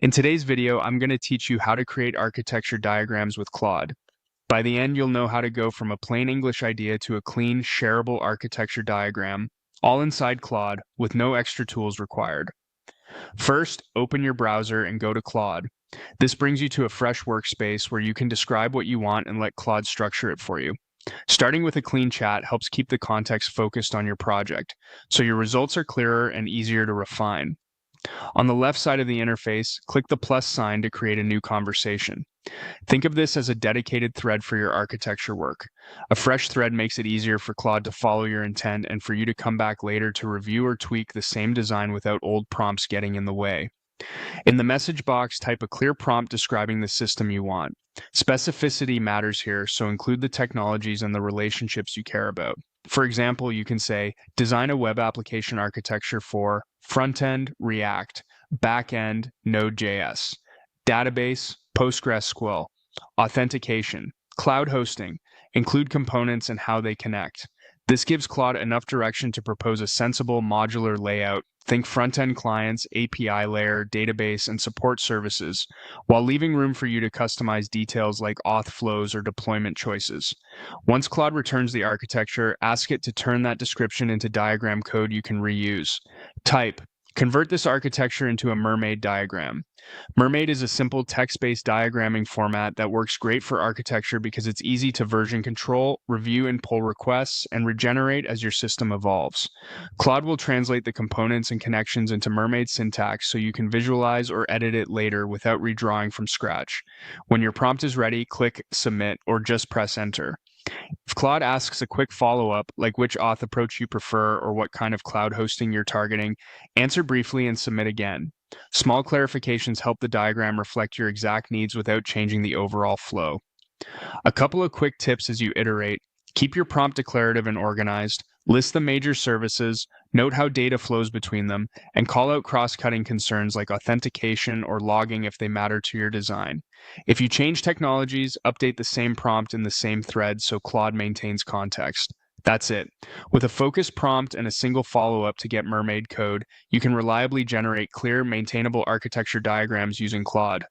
In today's video, I'm going to teach you how to create architecture diagrams with Claude. By the end, you'll know how to go from a plain English idea to a clean, shareable architecture diagram, all inside Claude with no extra tools required. First, open your browser and go to Claude. This brings you to a fresh workspace where you can describe what you want and let Claude structure it for you. Starting with a clean chat helps keep the context focused on your project, so your results are clearer and easier to refine. On the left side of the interface, click the plus sign to create a new conversation. Think of this as a dedicated thread for your architecture work. A fresh thread makes it easier for Claude to follow your intent and for you to come back later to review or tweak the same design without old prompts getting in the way. In the message box, type a clear prompt describing the system you want. Specificity matters here, so include the technologies and the relationships you care about. For example, you can say, design a web application architecture for front-end, React, back-end, Node.js, database, PostgreSQL, authentication, cloud hosting, include components and how they connect. This gives Claude enough direction to propose a sensible modular layout. Think front-end clients, API layer, database, and support services, while leaving room for you to customize details like auth flows or deployment choices. Once Claude returns the architecture, ask it to turn that description into diagram code you can reuse. Type, convert this architecture into a Mermaid diagram. Mermaid is a simple text-based diagramming format that works great for architecture because it's easy to version control, review and pull requests, and regenerate as your system evolves. Claude will translate the components and connections into Mermaid syntax so you can visualize or edit it later without redrawing from scratch. When your prompt is ready, click Submit or just press Enter. If Claude asks a quick follow-up, like which auth approach you prefer or what kind of cloud hosting you're targeting, answer briefly and submit again. Small clarifications help the diagram reflect your exact needs without changing the overall flow. A couple of quick tips as you iterate. Keep your prompt declarative and organized. List the major services, note how data flows between them, and call out cross-cutting concerns like authentication or logging if they matter to your design. If you change technologies, update the same prompt in the same thread so Claude maintains context. That's it. With a focused prompt and a single follow-up to get Mermaid code, you can reliably generate clear, maintainable architecture diagrams using Claude.